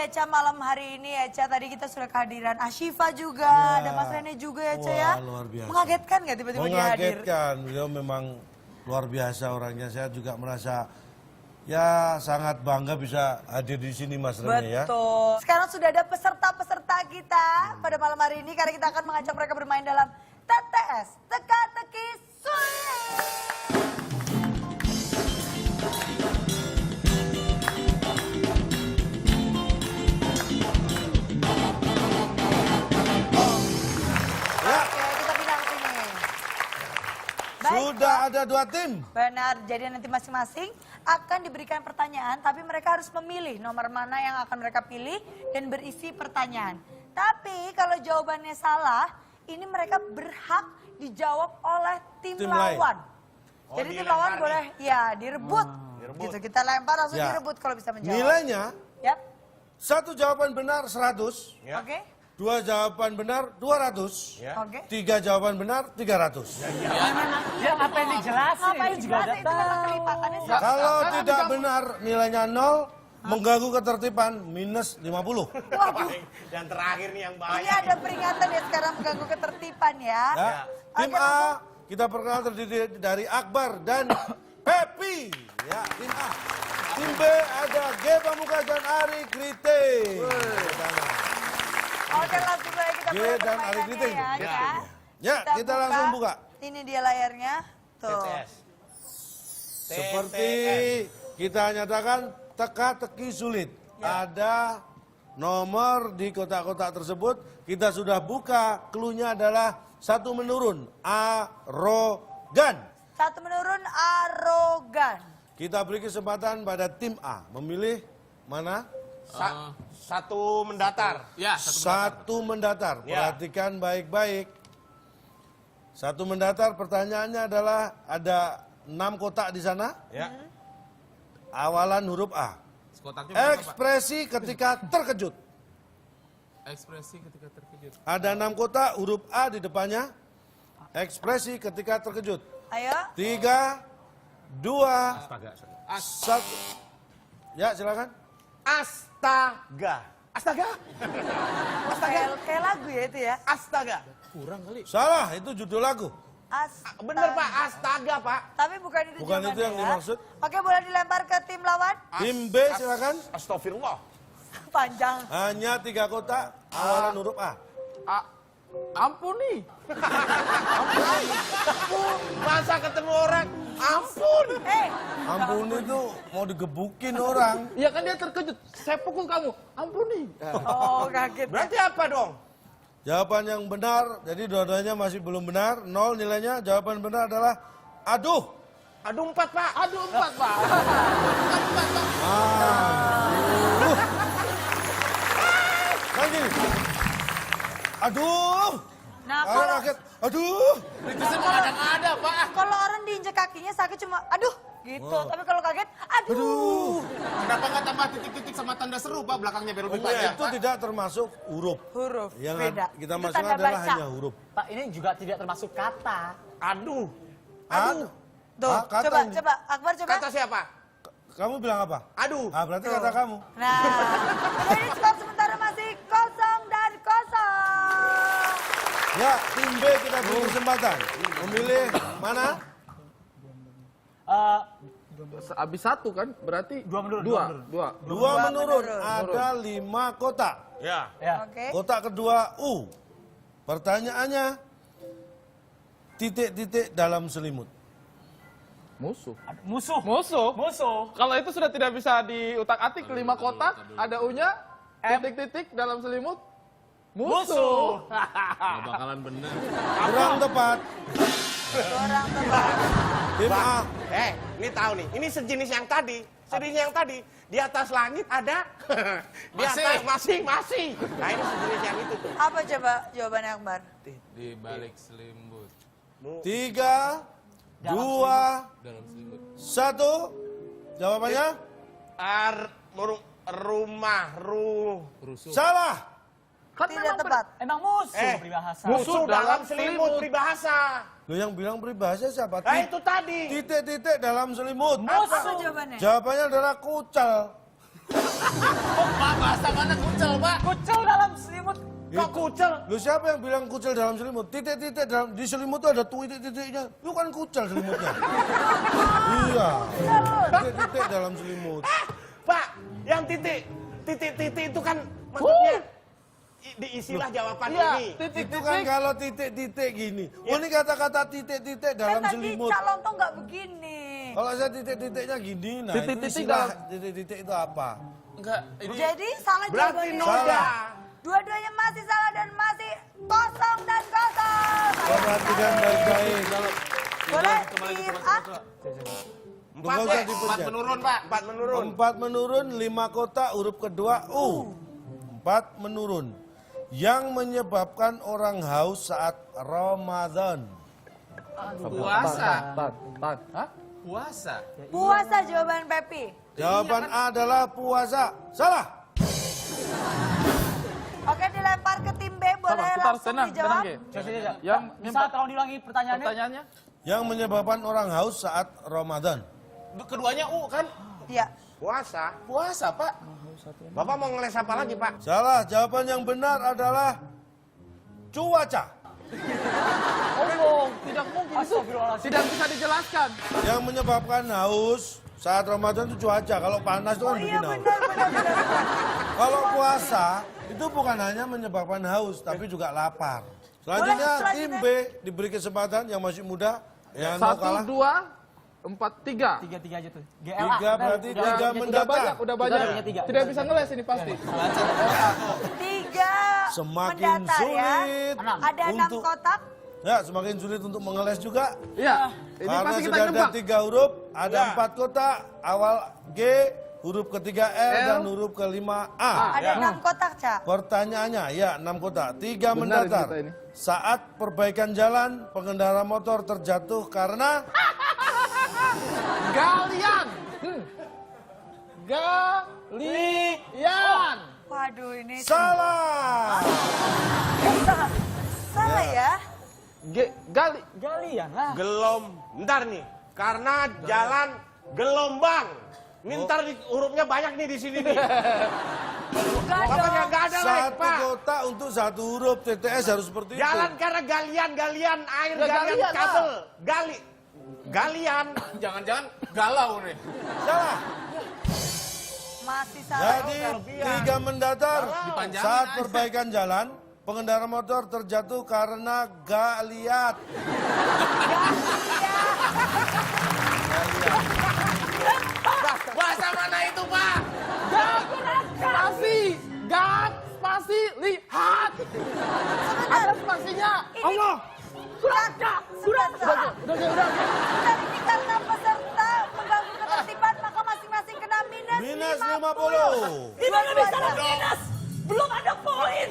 Eca malam hari ini Eca. Tadi kita sudah kehadiran Ashifa juga, ada Mas Rene juga ya Eca ya. Luar biasa. Mengagetkan nggak tiba-tiba dia hadir? Mengagetkan, beliau memang luar biasa orangnya. Saya juga merasa ya sangat bangga bisa hadir di sini Mas Rene ya. Betul. Sekarang sudah ada peserta-peserta kita pada malam hari ini karena kita akan mengajak mereka bermain dalam TTS, Teka-Teki Sulit. Sudah ada 2 tim. Benar, jadi nanti masing-masing akan diberikan pertanyaan, tapi mereka harus memilih nomor mana yang akan mereka pilih dan berisi pertanyaan. Tapi kalau jawabannya salah, ini mereka berhak dijawab oleh tim lawan. Jadi tim lawan boleh ya direbut. Gitu, kita lempar langsung direbut kalau bisa menjawab. Nilainya, Yap. 1 jawaban benar 100. Oke. 2 jawaban benar 200. Oke. 3 jawaban benar 300. Ya apa yang dijelasin? Ngapain Itu juga dijelasin? Itu memang kelipatannya sih. Kalau tidak benar nilainya 0, mengganggu ketertiban minus 50. Waduh, Dan terakhir nih yang bahaya. ini ada peringatan ya sekarang mengganggu ketertiban ya. Ya. Tim Oke, A kita perkenalkan terdiri dari Akbar dan Pepi. Ya, tim A. Tim B ada G Pamuka dan Ari Kriting. Oke, langsung saja kita G mulai dan Ari permainannya Kriting. ya. Ya, kita langsung buka. Ini dia layarnya. Tuh. TTS. Seperti kita nyatakan teka-teki sulit. Ada nomor di kotak-kotak tersebut. Kita sudah buka. Cluenya adalah 1 menurun. Arogan. 1 menurun arogan. Kita beri kesempatan pada tim A. Memilih mana? Satu mendatar. Ya, Satu mendatar. Ya. Perhatikan baik-baik. 1 mendatar, pertanyaannya adalah ada 6 kotak di sana. Ya. Awalan huruf A. kotaknya berapa, Pak? Ekspresi ketika terkejut. Ekspresi ketika terkejut. Ada 6 kotak, huruf A di depannya. Ekspresi ketika terkejut. Ayo. 3, 2, Astaga. 1. Ya, silakan. Astaga. Astaga. Kayak lagu ya itu ya. Astaga. Kurang kali. Salah, itu judul lagu. Bener Pak, astaga Pak. Tapi bukan itu Bukan itu jawabannya yang ya. dimaksud. Oke, boleh dilempar ke tim lawan. Tim B, silakan. Astagfirullah. Panjang. Hanya 3 kotak, awalan huruf A. Ampuni. Masa ketemu orang, ampun. Ampun itu mau digebukin orang. Ya kan dia terkejut. Saya pukul kamu. Ampuni. Oh, kaget. Berarti apa dong? Jawaban yang benar, jadi dua-duanya masih belum benar. 0 nilainya, jawaban benar adalah aduh. Aduh 4 Pak. Aduh 4, Pak. Kan gini. Aduh. Nah, Orang kalau kaget. Aduh. Itu semua ada, Pak. kalau orang diinjek kakinya sakit cuma aduh gitu. Tapi kalau kaget aduh. Kenapa nggak tambah titik-titik sama tanda seru, Pak? Belakangnya biar lebih panjang, Itu Pak. tidak termasuk huruf. Huruf Yang beda. kita Itu masukkan tanda adalah baca. hanya huruf. Pak, ini juga tidak termasuk kata. Aduh. Aduh. Tuh, Kata coba ini. coba Akbar coba. Kata siapa? Kamu bilang apa? Aduh. Berarti kata kamu. Nah, jadi skor sementara masih 0 dan 0. Ya, tim B kita beri kesempatan. Memilih mana? Habis 1 kan? Berarti 2 menurun. 2. 2 menurun. menurun. Ada 5 kotak. Ya. Ya. Oke. Kotak kedua U. Pertanyaannya, titik-titik dalam selimut. Musuh. Musuh. Musuh. Musuh. Kalau itu sudah tidak bisa diutak-atik, 5 kotak, ada U-nya, titik-titik dalam selimut, musuh. Nggak bakalan bener. Kurang tepat. Kurang tepat. Tim A. Ini tahu nih. Ini sejenis yang tadi. Sejenis yang tadi. Di atas langit ada. Di atas masih. Nah ini sejenis yang itu tuh. Apa coba jawabannya Akbar? Di balik selimut. 3, 2, Dalam selimut. 1. Jawabannya? Rusuh. Salah. Kan Tidak memang tepat. Emang musuh peribahasa. Musuh dalam dalam selimut selimut. peribahasa. Lo yang bilang peribahasa siapa? Nah itu tadi. Titik-titik dalam selimut. Apa jawabannya? Jawabannya adalah kucal. Bapak Bahasa mana kucel, Pak? Kucel dalam selimut. Kok kucel? Lu siapa yang bilang kucel dalam selimut? Titik-titik dalam di selimut tuh ada titik-titiknya. Lu kan kucel selimutnya. Iya. Titik-titik dalam selimut. Pak, yang titik-titik itu kan maksudnya diisilah jawaban Iya, ini. Itu kan kalau titik-titik gini. Oh ini kata-kata titik-titik Kan dalam tadi selimut. Cak Lontong nggak begini. Kalau saya titik-titiknya gini, nah itu Titik-titik istilah dalam- titik-titik itu apa? Enggak, ini Jadi salah Berarti jawabannya. noda. Salah. Dua-duanya masih salah dan masih kosong dan kosong. Perhatikan baik-baik. Boleh tim A? Nggak usah dipencet. 4 menurun, Pak. 4 menurun. 4 menurun, 5 kotak, huruf kedua U. 4 menurun. Yang menyebabkan orang haus saat Ramadan. Puasa. Hah? Puasa. Puasa jawaban Pepi. Jawaban A adalah puasa. Salah. Oke dilempar ke tim B, boleh Sabar, kita harus langsung tenang, dijawab. Ge. Yang Yang bisa tolong diulangi pertanyaannya? Pertanyaannya? Yang menyebabkan orang haus saat Ramadan. Keduanya U kan? Iya. Puasa. Puasa, Pak. Bapak mau ngeles apa lagi, Pak? Salah. Jawaban yang benar adalah cuaca. Oh, tidak mungkin itu. Astagfirullahaladzim. Tidak bisa dijelaskan. Yang menyebabkan haus saat Ramadan itu cuaca. Kalau panas itu Oh kan iya bikin haus. benar. Kalau puasa itu bukan hanya menyebabkan haus, tapi juga lapar. Selanjutnya Boleh, tim B diberi kesempatan yang masih muda. Yang mau 1, kalah. 2, 4, 3. 3 aja tuh. Tiga berarti tiga Udah mendatar. banyak, udah banyak. Udah tiga. Tidak bisa ngeles ini pasti. 3 Semakin mendatar ya. sulit Ada 6 untuk kotak. ya semakin sulit untuk mengeles juga. Iya, ini Karena pasti kita sudah ada nebak. 3 huruf, ada Ya. 4 kotak, awal G, huruf ketiga L, dan huruf kelima A. Ada 6 kotak, Cak. Pertanyaannya, ya 6 kotak, 3 Benar mendatar. kita ini. Saat perbaikan jalan, pengendara motor terjatuh karena Galian. Galian. Waduh ini salah. salah ya. Galian lah. Bentar nih. Karena jalan gelombang. Ini ntar hurufnya banyak nih di sini nih. Bukan Pokoknya dong. nggak ada lagi, Satu Pak. kotak untuk 1 huruf, TTS harus seperti itu. Jalan karena galian air, Ya, galian galian kabel. Galian. Jangan-jangan galau nih. Salah. Masih salah. Jadi 3 mendatar Dipanjangin saat aja. perbaikan jalan, pengendara motor terjatuh karena gak lihat. Bahasa mana itu, Pak? Spasi. Gak spasi lihat. Ada spasinya. Allah. Surat. Udah. Dan ini karena peserta mengganggu ketertiban maka masing-masing kena minus Minus 50. 50. Gimana bisa minus? Belum ada poin.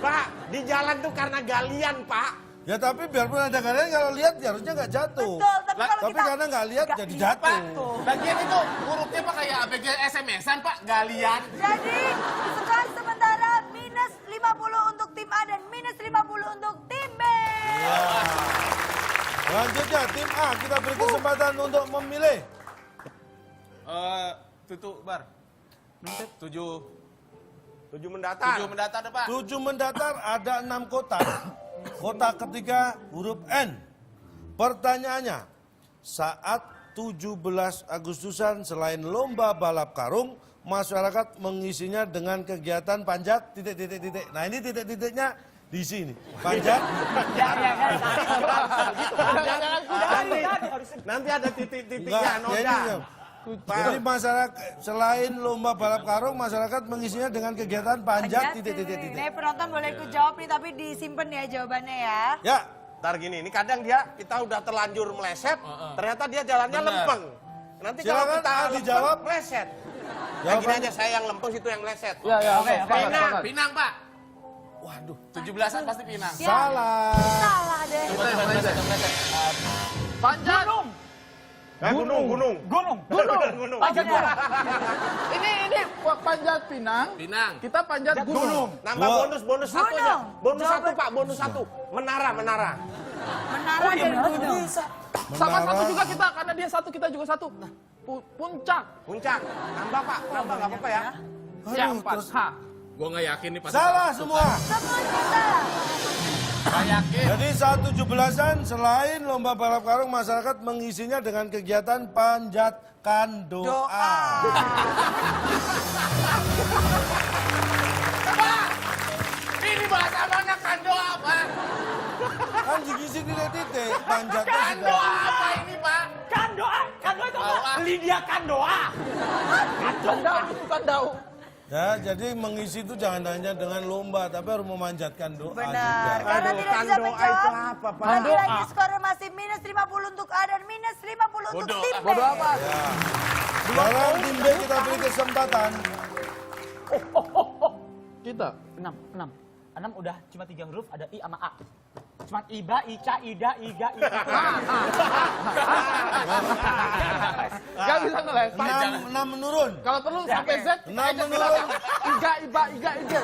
Pak, di jalan tuh karena galian, Pak. Ya tapi biarpun ada kalian kalau lihat ya harusnya nggak jatuh. Betul, tapi kalau Tapi kita karena nggak lihat jadi jatuh. Lagian itu hurufnya, Pak, kayak ABG SMS-an, Pak. Galian. jadi skor sementara minus 50 untuk tim A dan minus 50 untuk tim B. Ya. Selanjutnya tim A kita beri kesempatan untuk memilih. Tutup, Bar. 7 7 mendatar. mendatar, deh, Pak. 7 mendatar ada 6 kotak. Kotak ketiga huruf N. Pertanyaannya, saat 17 Agustusan selain lomba balap karung, masyarakat mengisinya dengan kegiatan panjat titik-titik-titik. Nah ini titik-titiknya di sini. Panjat. Nanti ada titik-titiknya, Enggak, ya noda. ini ya. Jadi masyarakat selain lomba balap karung, masyarakat mengisinya dengan kegiatan panjat titik-titik-titik. Nih penonton boleh ikut jawab nih tapi disimpan ya jawabannya ya. Ya, Ntar gini, ini kadang kita udah terlanjur meleset, ternyata dia jalannya Bener. lempeng. Nanti kalau Silakan, kita dijawab. dijawab meleset. Nah, gini Jawaban. aja saya yang lempeng, situ yang meleset. Ya, oke. Pinang. Pinang, Pak. waduh, 17-an pasti Pinang. salah. Salah deh. Panjat. Gunung. Gunung. Panjat gunung. Ini panjat Pinang. Pinang. Kita panjat gunung. Nambah bonus satu aja. Gunung. Bonus satu, Jawaban. Pak, bonus satu. Menara. Menara dan gunung. Sama Menara. satu juga kita, karena dia satu kita juga satu. Puncak. Puncak. Nambah, Pak. Nambah, nggak apa-apa ya. Siapa? terus- H. Gua nggak yakin nih pasti. Salah semua. Semuanya salah. Nggak yakin. Jadi saat 17-an selain lomba balap karung, masyarakat mengisinya dengan kegiatan panjatkan doa. Doa. Ini bahasa mana kan doa, Pak? Kan diisi titik-titik, panjatkan Kan sudah. doa apa ini, Pak? Kan doa itu Doa. apa? Lydia kan doa. Kandau, bukan dau. Ya, jadi mengisi itu jangan hanya dengan lomba, tapi harus memanjatkan doa Benar. juga. Karena Aduh, tidak kan bisa doa menjawab. itu apa, Pak? Lagi-lagi skornya masih minus 50 untuk A dan minus 50 untuk Bodoh. tim B. Bodoh apa? Dalam tim B kita beri kesempatan. Kita. 6 udah cuma 3 huruf, ada I sama A. Cuma Iba, Ica, Ida, Iga, Ika. Gak bisa ngeles. 6 menurun. Kalau perlu sampai Z. 6 menurun. Iga, Iba, Iga, Iga.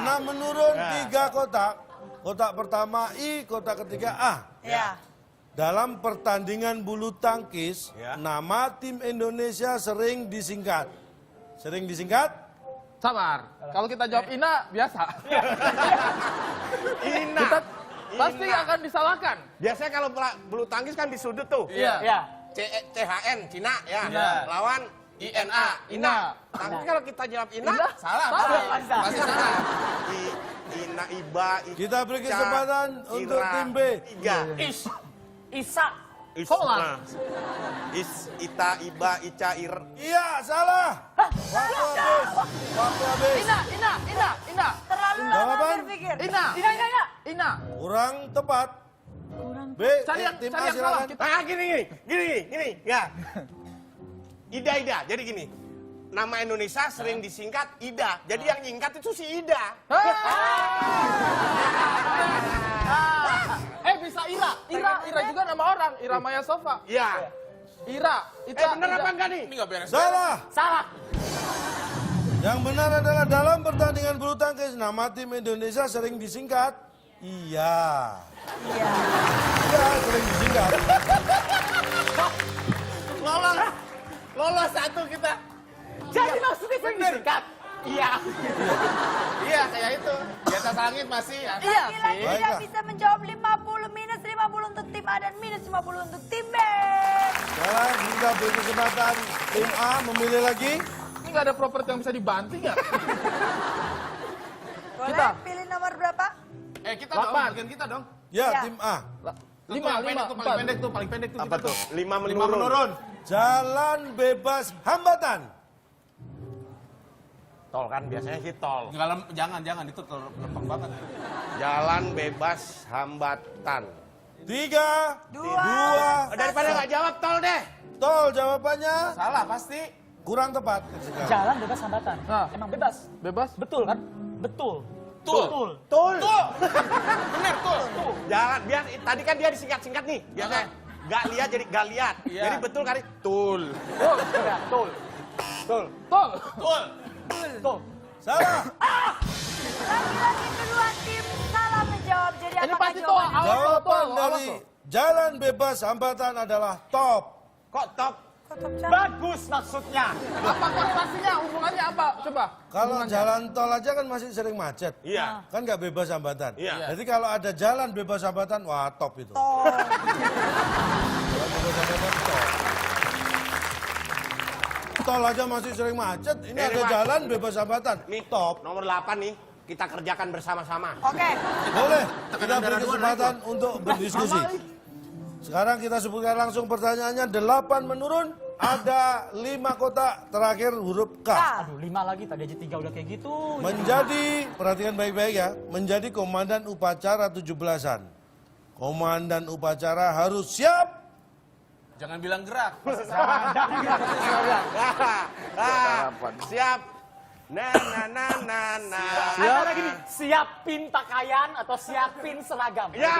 6 menurun 3 kotak. Kotak pertama I, kotak ketiga A. Ya. Dalam pertandingan bulu tangkis, Ya. nama tim Indonesia sering disingkat. Sering disingkat? Sabar. Kalau kita jawab Ina, biasa. Ina. Kita pasti Ina. akan disalahkan. Biasanya kalau bulu tangkis kan di sudut tuh. Iya. Ya. CHN, Cina ya. Cina. Lawan INA, Ina. Tapi kalau kita jawab Ina, Ina? salah. Salah. Pasti salah. Ina, Iba, Kita beri kesempatan untuk tim B. Iga. Isa. Sholat. Ita, Iba, Ica, Iya, salah. Waktu habis. Waktu habis. Ina. Terlalu Jawaban? lama berpikir. Ina. Ina. Kurang tepat. B, Cari yang tim A salah. silakan. Kita Ah, gini, ya. Ida, jadi gini. Nama Indonesia sering disingkat Ida. Jadi yang nyingkat itu si Ida. bisa Ira juga nama orang. Ira Maya Sofa. Iya. Ira. Bener apa enggak nih? Ini nggak beres. Salah. Salah. Yang benar adalah dalam pertandingan bulu tangkis, nama tim Indonesia sering disingkat. Iya. Iya. Iya, sering disingkat. Lolos satu kita. Jadi maksudnya sering disingkat. Iya. Iya, kayak itu. Di atas langit masih ya. Iya. Lagi-lagi tidak Baiklah. bisa menjawab 50 minus 50 untuk tim A dan minus 50 untuk tim B. Sekarang kita beri kesempatan tim A memilih lagi. Ini nggak ada properti yang bisa dibanting ya? Boleh Kita. pilih nomor berapa? Kita dong, Lapan. bagian kita dong. Ya, Ya. tim A. Lima, Tuh, paling pendek tuh, paling pendek tuh. Apa kita tuh? 5 5 menurun. Jalan bebas hambatan. Tol kan biasanya sih tol. Jangan itu lempeng banget. Jalan bebas hambatan. 3, Dua. 2, Daripada nggak jawab tol deh. tol jawabannya Salah pasti. kurang tepat. Jalan bebas hambatan. Nah. Emang bebas. Bebas? Betul kan? Betul. Tul. Betul. Tol. Bener tuh. Jalan biar tadi kan dia disingkat-singkat nih. Biasanya gak lihat jadi gak lihat. Iya. Jadi betul kali. Tul. Oh, ya, betul. Tul. Tol. Tul. Betul. Salah. Lagi-lagi kedua tim salah menjawab. Jadi Ini apakah pasti tol. jawabannya? Awas tol. Jawaban Awas dari tol. jalan bebas hambatan adalah top. Kok top? Kok top siapa? Bagus maksudnya. Apa korelasinya? Hubungannya apa? Coba. Kalau Hubungannya. jalan tol aja kan masih sering macet. Iya. Kan nggak bebas hambatan. Iya. Jadi kalau ada jalan bebas hambatan, wah top itu. Tol. Jalan bebas hambatan top. Tol aja masih sering macet, ini Ini, ada Pak. jalan bebas hambatan. Nih Top. Nomor 8 nih. Kita kerjakan bersama-sama. Oke. Boleh, kita beri kesempatan untuk berdiskusi. Sekarang kita sebutkan langsung pertanyaannya, 8 menurun, ada 5 kotak, terakhir huruf K. K. Aduh, 5 lagi. Tadi aja 3 udah kayak gitu. Menjadi, perhatikan baik-baik ya, menjadi komandan upacara 17-an. Komandan upacara harus siap. Jangan bilang gerak. Siap. Nah. Ada lagi nih. Siapin pakaian atau siapin seragam. Ya,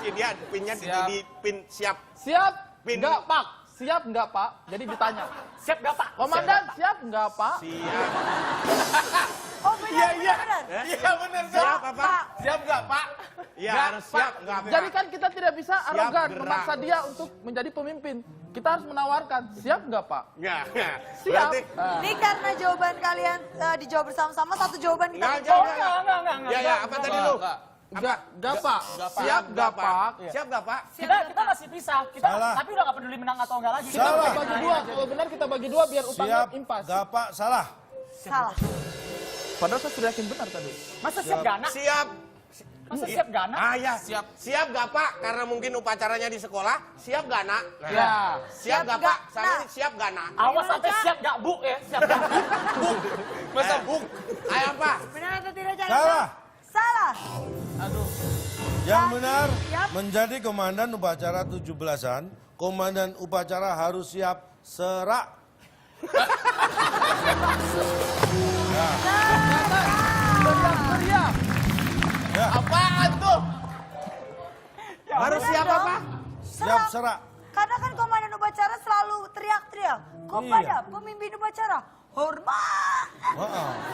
dia pinnya Siap. di pin siap. Siap? Pin. Enggak, Pak. Siap enggak, Pak? Jadi ditanya. Siap gak, Pak? Komandan, siap enggak, Pak? Siap. Oh benar, benar, benar. Iya bener. Siap apa? Siap nggak Pak? Iya, Nggak, harus Pak. siap, nggak apa. Jadi kan kita tidak bisa arogan, gerak. memaksa dia untuk menjadi pemimpin. Kita harus menawarkan, siap nggak Pak? Nggak. Siap. Berarti, Ini karena jawaban kalian dijawab bersama-sama, satu jawaban kita Nggak, menjawab. nggak. Ya, apa tadi lu? Enggak, Pak. Siap nggak, Pak? Iya. Siap nggak, Pak? Kita masih pisah. Kita Salah. tapi udah nggak peduli menang atau enggak lagi. Salah. Kita bagi dua, kalau benar kita bagi dua biar utangnya Siap, impas. gapak, salah. Salah. Padahal saya sudah yakin benar tadi. Masa siap gana? Siap. Masa siap gana? Ah ya, siap. Siap nggak, Pak? Karena mungkin upacaranya di sekolah. Siap nggak, Nak? Nah, Ya. Siap nggak, nggak, Pak? Sama Nak? ini siap nggak, Nak? Awas sampai siap nggak bu ya? Siap nggak bu? Masa buk? Ayo, Pak. Benar atau tidak Cak Salah. Ica? Salah. Yang benar, Siap. menjadi komandan upacara 17-an, komandan upacara harus siap serak. Teriak. Apaan tuh? Harus Benar siap dong. apa? Siap serak. Karena kan komandan upacara selalu teriak-teriak. Kepada pemimpin upacara, hormat.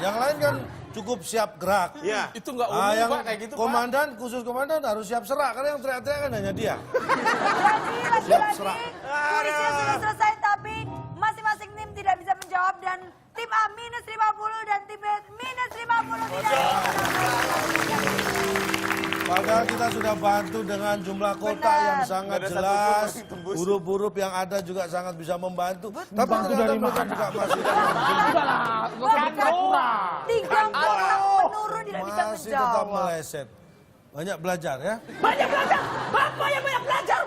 Yang lain kan cukup siap gerak. Iya. Itu nggak Ah, umum yang Pak, kayak gitu Pak. komandan, khusus komandan harus siap serak. Karena yang teriak-teriak kan hanya dia. Jadi Siap, lagi-lagi serak. kuisnya sudah selesai tapi masing-masing tim tidak bisa menjawab dan tim A minus 50 dan tim B minus 50 tidak bisa. Padahal kita sudah bantu dengan jumlah kota Benar. yang sangat jelas. Huruf-huruf yang ada juga sangat bisa membantu. Tapi ternyata mereka juga masih Udah lah, nggak usah berpura-pura. 30 menurun tidak bisa masih tetap menjawab. meleset. Banyak belajar ya. Banyak belajar. Bapak yang banyak belajar.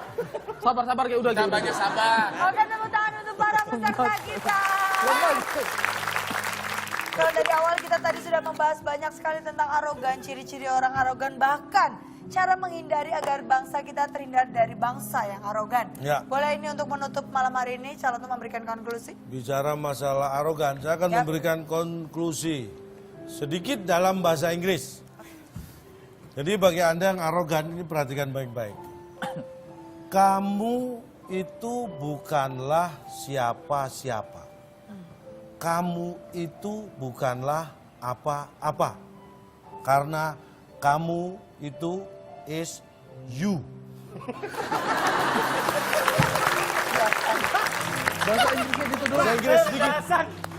Sabar, kayak udah gitu. Sabar, sabar. Oke, tepuk tangan untuk para peserta kita. Kalau dari awal kita tadi sudah membahas banyak sekali tentang arogan, ciri-ciri orang arogan, bahkan cara menghindari agar bangsa kita terhindar dari bangsa yang arogan. Ya. Boleh ini untuk menutup malam hari ini, calon untuk memberikan konklusi? Bicara masalah arogan, saya akan Ya. memberikan konklusi sedikit dalam bahasa Inggris. Jadi bagi Anda yang arogan, ini perhatikan baik-baik. Kamu itu bukanlah siapa-siapa. Kamu itu bukanlah apa-apa. Karena kamu itu is you. Bahasa Inggrisnya gitu doang. Bahasa Inggris sedikit.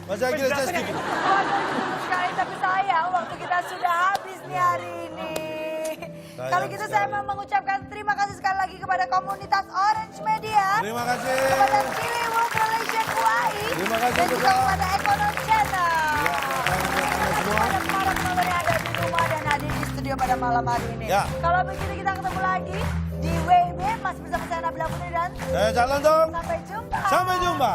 Bahasa Inggrisnya sedikit. Waduh, betul sekali, tapi sayang waktu kita sudah habis nih hari ini. Sayang Kalau gitu saya mau mengucapkan terima kasih sekali lagi kepada komunitas Orange Media. Terima kasih. Kepada Ciliwung Relation UAI. Terima kasih dan juga juga. kepada Ekonom Channel. semua. Kepada para penonton yang ada di rumah dan hadir di studio pada malam hari ini. Ya. Kalau begitu kita ketemu lagi di WIB masih bersama saya Nabila Putri dan Saya Cak Lontong. sampai jumpa. Sampai jumpa.